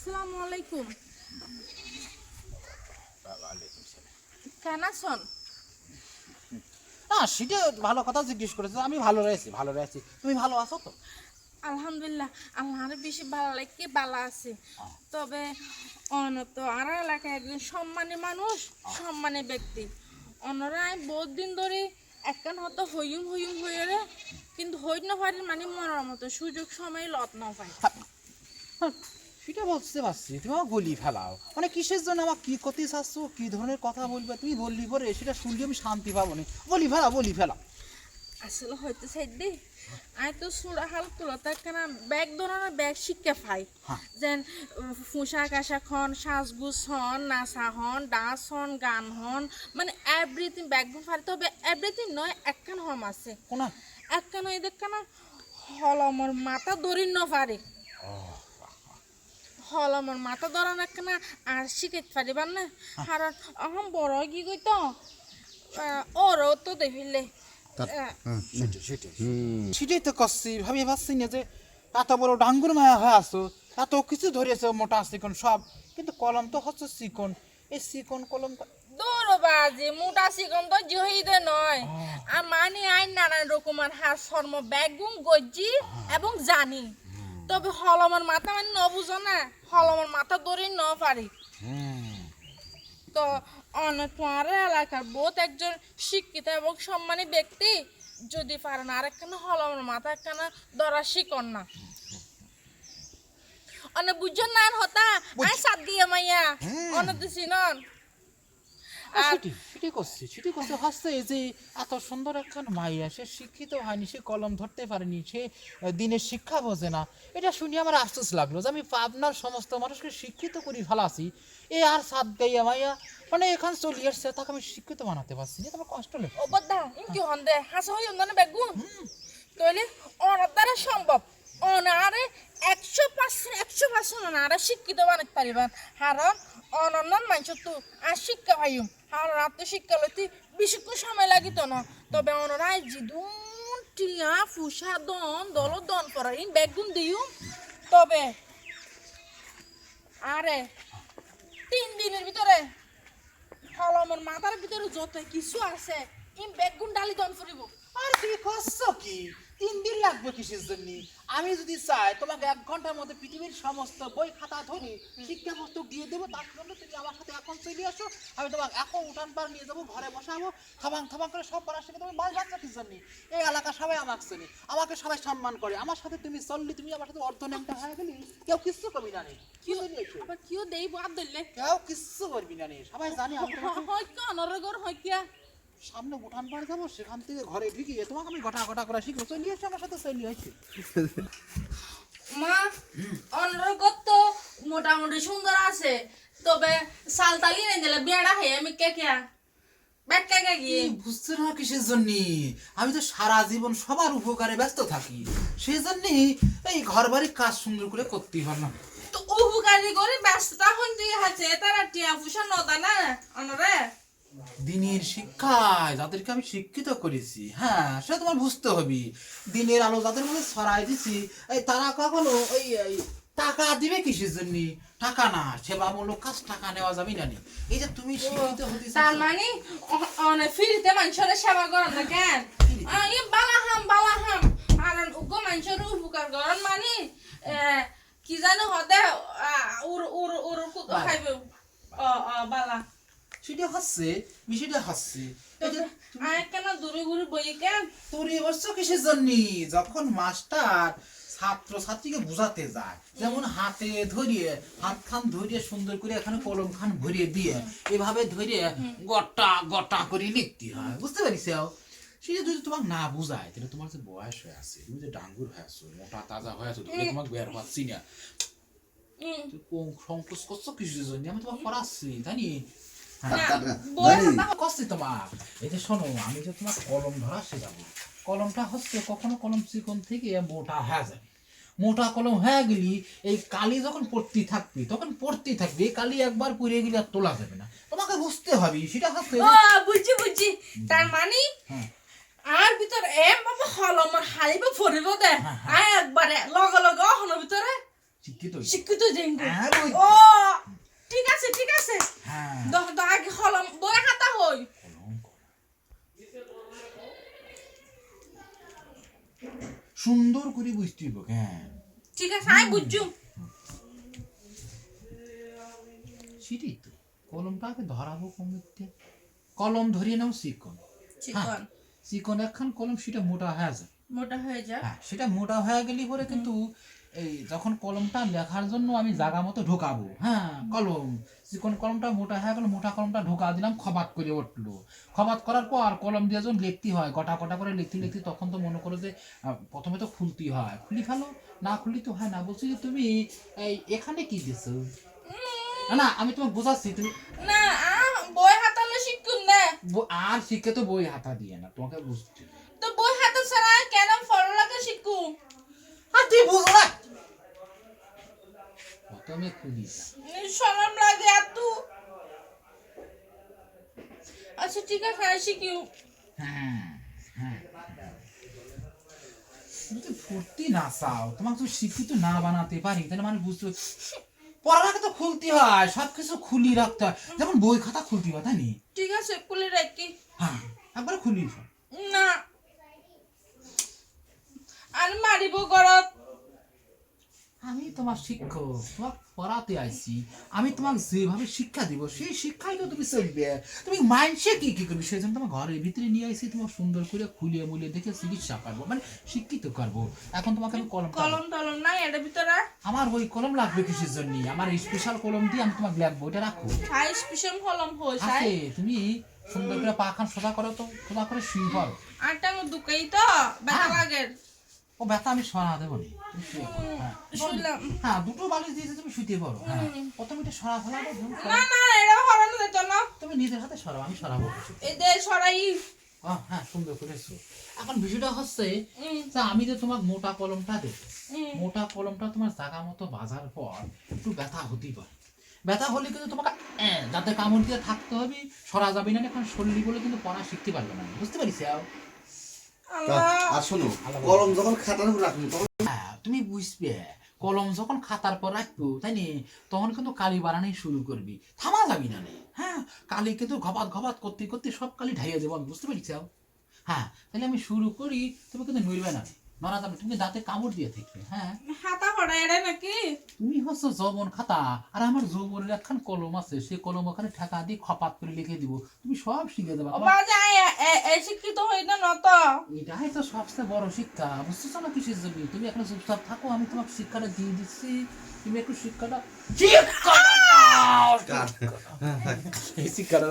আসসালামু আলাইকুম। ওয়ালাইকুম সালাম। কেন আছেন? না সেটা ভালো কথা জিজ্ঞেস করেছো। আমি ভালো রয়েছি। তুমি ভালো আছো তো? আলহামদুলিল্লাহ, আল্লাহর বেশি ভালো লাগে ভালো আছে। তবে অনত আর এলাকায় একজন সম্মানী মানুষ, সম্মানী ব্যক্তি। অন্যরা বহুত দিন ধরে একখান হতো হইম হয়ে রে, কিন্তু হই না পারি মানে মরার মতো সুযোগ সময় লত না পায়। হ্যাঁ, সেটা বুঝতে পারছি। তুমি আমাকে বলি ফেলাও, মানে কিসের জন্য আমাকে কি করতে চাচ্ছ, কি ধরনের কথা বলবে তুমি বললি পরে সেটা শুনলে আমি শান্তি পাবো না। বলি ফেলাও। আসলে হয়তো সাইডে আই তো সুরা হাল তুলতা কেন ব্যাগ ধরনের ব্যাগ শিক্ষা পাই হ্যাঁ। যেন পোশাক আশাক হন, সাজগুজ হন, নাচা হন, ডান্স হন, গান হন, মানে এভরিথিং ব্যাগ ফারি। তবে এভরিথিং নয়, একখান হম আছে কোন একখান ওই দেখখান হলমর মাথা ধরি ন পারে। হলমর মাথা ধরান একখানা আর শিখাইতে পারিবার না, কারণ এখন বড় কি কইতো ওরও তো দেখিলে সেটাই তো করছি। ভাবি ভাবছি না যে এত বড় ডাঙ্গুর মায়া হয়ে আসো, এত কিছু ধরেছে মোটা চিকন সব, কিন্তু কলম তো হচ্ছে চিকন। এই চিকন কলম দৌড়বাজি মোটা চিকন তো জহিদে নয়। আর মানে আইন নানান রকমের হার শর্ম বেগুন গজ্জি এবং জানি। তবে হলমের মাথা মানে ন বুঝো না, হলমের মাথা ধরে ন পারি। তো তোমার এলাকার বহুত একজন শিক্ষিত এবং সম্মানী ব্যক্তি যদি পারেন আর একখানা হলমের মাথা একখানা ধরা শিকন না অনেক বুঝছেন না হতা আই সাত দিয়ে মাইয়া অনেক দিছি নন। সেটি করছে হচ্ছে এই যে এত সুন্দর একজন মাইয়া, সে শিক্ষিত হয়নি, সে কলম ধরতে পারেনি, সে দিনের শিক্ষা বোঝে না। এটা শুনে আমার আফসোস লাগলো যে আমি পাবনার সমস্ত মানুষকে শিক্ষিত করি ফেলাছি, এ আর সাত গাইয়া মাইয়া মানে এখান চলে আসছে, তাকে আমি শিক্ষিত বানাতে পারছি না। তোমার কষ্ট লাগে ও বদ্দা ইনকি হন্দে হাসা হই না বেগুন তইলে অনার দ্বারা সম্ভব। অনারে 100% অনারে শিক্ষিত বানাতে পারিবেন, কারণ অনন্য মানুষ তো আর শিক্ষা পাইম, কারণ আর তো শিক্ষা লইতে বেশিক্ষণ সময় লাগিত না। তবে অনরাই জিদুন টিয়া ফুসা দন করা ইন বেগুন দিও। তবে আরে 3 দিনের ভিতরে হলমের মাথার ভিতরে যত কিছু আছে ইন বেগুন ডালি দন ফুরিব। আর তুমি করছো কি? 3 দিন লাগবে কিসের জন্য? আমি যদি চাই তোমাকে 1 ঘন্টার মধ্যে পৃথিবীর সমস্ত বই খাতা ধরে শিক্ষা পুস্তক দিয়ে দেবো, তার জন্য তুমি আমার সাথে এখন চলে আসো। আমি তোমাকে এখন উঠান পার নিয়ে যাবো, ঘরে বসাবো, থাবাং করে সব পড়া শিখে তুমি মাছ বাচ্চা কিসের জন্য? এই এলাকা সবাই আমাকে চেনে, আমাকে সবাই সম্মান করে। আমার সাথে তুমি চললি, তুমি আমার সাথে অর্ধন্যাংটা হয়ে গেলি, কেউ কিচ্ছু করবি না রে। আবার কিও দেই বাদ দিলে কেউ কিচ্ছু করবি না রে, সবাই জানে আমি হয় কি অনরে ঘর হয় কিয়া সামনে উঠান পার যাবো, সেখান থেকে ঘরে ঢুকিয়ে তোমাকে আমি ঘটা করে শিখবো। চলিয়ে এসে আমার সাথে চলিয়ে আসছে। মা অনরে ঘর তো মোটামুটি সুন্দর আছে, তবে সালতালি নাই দিলে বেড়া হে আমি কে কিয়া ব্যাটকা কে গিয়ে বুঝতে না কিসের জন্য? আমি তো সারা জীবন সবার উপকারে ব্যস্ত থাকি, সেই জন্যই এই ঘর বাড়ির কাজ সুন্দর করে করতেই পারলাম। তো উপকারী করে ব্যস্ততা হন তুই আছে তারা টিয়া ফুসা নদা না অনরে দিনের শিক্ষায় যাদেরকে আমি শিক্ষিত করেছি, হ্যাঁ সেটা তোমার বুঝতে হবে। দিনের আলো যাদের মধ্যে ছড়াই দিছি, এই তারা কখনো এই টাকা দিবে কিসের জন্য? টাকা না, সেবামূলক কাজ টাকা নেওয়া যাবে না নি। এই যে তুমি শিক্ষিত হতে তার মানে অনেক ফিরতে মানুষের সেবা করেন না কেন? এই বালাহাম আর উগ্র মানুষের উপকার করেন মানে কি জানো হতে উর উর উর কুত খাইবে বালা সেটা হচ্ছে বিষয়টা হচ্ছে এই যে আয় কেন দূরে ঘুরে বই কেন তোর এবছর কিসের জন্য? যখন মাস্টার ছাত্র ছাত্রীকে বোঝাতে যায়, যেমন হাতে ধরিয়ে হাত খান ধরিয়ে সুন্দর করে এখানে কলম খান ভরিয়ে দিয়ে এভাবে ধরিয়ে গটা করে লিখতে হয়, বুঝতে পারিস? সেটা যদি তোমাকে না বুঝায় তাহলে তোমার যে বয়স হয়ে আছে, তুমি যে ডাঙ্গুর হয়ে আছো, মোটা তাজা হয়ে আছো, ধরে তোমাকে বের পাচ্ছি না, সংকোচ করছো কিসের জন্য? আমি তোমাকে পড়াচ্ছি জানি তোমার। এই যে শোনো, আমি যে তোমার কলম ধরা শেখাবো, কলমটা হচ্ছে কখনো কলম চিকন থেকে মোটা হয়ে যাবে। মোটা কলম হয়ে গেলি এই কালি যখন পড়তে থাকবি তখন পড়তেই থাকবি, এই কালি একবার পড়ে গেলে আর তোলা যাবে না। তোমাকে বুঝতে হবে সেটা হচ্ছে। বুঝছি তার মানে আর ভিতর বাবা হল আমার হারিবে ফরিব দে আয় একবারে লগে লগে হল ভিতরে শিক্ষিত শিক্ষিত জেঙ্গু হ্যাঁ, ওই- ও ঠিক আছে ঠিক আছে হ্যাঁ দহ আগে কলম বই খাতা হই সুন্দর করে বুঝতে হইব হ্যাঁ ঠিক আছে আমি বুঝছু সেটাই তো কলমটাকে ধরাবো কমিতে কলম ধরিয়ে নাও চিকন চিকন চিকন একখান কলম সেটা মোটা হয়ে যায় মোটা হয়ে যা হ্যাঁ সেটা মোটা হয়ে গেলে পরে কিন্তু এই যখন কলমটা লেখার জন্য আমি জায়গা মতো ঢোকাবো হ্যাঁ কলম চিকন কলমটা মোটা হয়ে গেল মোটা কলমটা ঢোকা দিলাম খবাত করে উঠলো খবাত করার পর কলম দিয়ে যখন লিখতে হয় গোটা গোটা করে লিখতে লিখতে তখন তো মনে করো যে প্রথমে তো খুলতে হয় খুলি ফেলো না খুললি তো হয় না বলছি যে তুমি এই এখানে কি দিছো না না আমি তোমাকে বোঝাচ্ছি তুমি না বই হাতালে শিখুন না আর শিখে তো বই হাতা দিয়ে না তোমাকে বুঝতে হবে। তো বই হাতা ছাড়া কেন ফললাকে শিখু আর তুই বুঝো না প্রথমে খুলি শরম লাগে এত আচ্ছা ঠিক আছে আমি শিখিউ হ্যাঁ হ্যাঁ তুমি তো ফুর্তি না চাও তোমাকে তো শিক্ষিত না বানাতে পারি তাহলে মানে বুঝতে পড়ালেখা তো খুলতে হয় সবকিছু খুলি রাখতে হয় যেমন বই খাতা খুলতে হয় তাই নি ঠিক আছে কুলি রাখি হ্যাঁ একবারে খুলি সব। না আর মারিব গরত আমি তোমার শিক্ষক তোমাকে পড়াতে আইছি আমি তোমাকে যেভাবে শিক্ষা দিব সেই শিক্ষাই তো তুমি চলবে তুমি মাইন্ডসে কি কি করবে সেই জন্য তোমার ঘরের ভিতরে নিয়ে আইছি তোমার সুন্দর করে খুলিয়ে মুলিয়ে দেখে চিকিৎসা করবো মানে শিক্ষিত করবো এখন তোমাকে আমি কলম কলম টলম নাই এর ভিতরে আমার ওই কলম লাগবে কিসের জন্য আমার স্পেশাল কলম দিয়ে আমি তোমার ব্ল্যাক বইটা রাখো হাই স্পেশাল কলম হই সাই আছে তুমি সুন্দর করে পাখান সোজা করো তো সোজা করে শুয়ে পড়ো আটা দুকাই তো ব্যথা লাগে ও ব্যথা আমি সরা দেবো নি তুমি শুয়ে পড়ো, হ্যাঁ। শুনলাম হ্যাঁ দুটো বালিশ দিয়েছে তুমি শুতে পারো হ্যাঁ প্রথমে এটা সরা ফেলা দাও, ধুম করো। না না এটা হরানো যেত না তুমি নিজের হাতে সরাও আমি সরাবো এই দে সরাই হ্যাঁ সুন্দর করেছো এখন বিষয়টা হচ্ছে যে আমি যে তোমার মোটা কলমটা দেবো মোটা কলমটা তোমার জায়গা মতো বাজার পর একটু ব্যথা হতেই পারে ব্যথা হলে কিন্তু তোমাকে যাতে কামড় দিয়ে থাকতে হবে সরা যাবে না এখন শরীর বলে কিন্তু পড়া শিখতে পারবে না বুঝতে পারিস আর শোনো কলম যখন খাতার উপর রাখবো তখন হ্যাঁ তুমি বুঝবে কলম যখন খাতার পর রাখবো তাই নি তখন কিন্তু কালি বানানি শুরু করবি থামা যাবি না রে হ্যাঁ কালি কিন্তু ঘপাত ঘপাত করতে করতে সব কালি ঢাইয়া দেবো আমি বুঝতে পারছি হ্যাঁ তাহলে আমি শুরু করি তুমি কিন্তু নড়বে না নড়া যাবে তুমি দাঁতে কামড় দিয়ে থাকবে হ্যাঁ হাতা হরাই এটা নাকি তুমি হচ্ছে যৌবন খাতা আর আমার যৌবনের একখান কলম আছে সেই কলম ওখানে ঠেকা দিয়ে খপাত করে লিখে দিব তুমি সব শিখে দেবা বাজে এই শিক্ষিত হইতে নত এটাই তো সবচেয়ে বড় শিক্ষা বুঝতেছো না কিসের জন্য তুমি এখন চুপচাপ থাকো আমি তোমাকে শিক্ষাটা দিয়ে দিচ্ছি তুমি একটু শিক্ষাটা এই শিক্ষাটা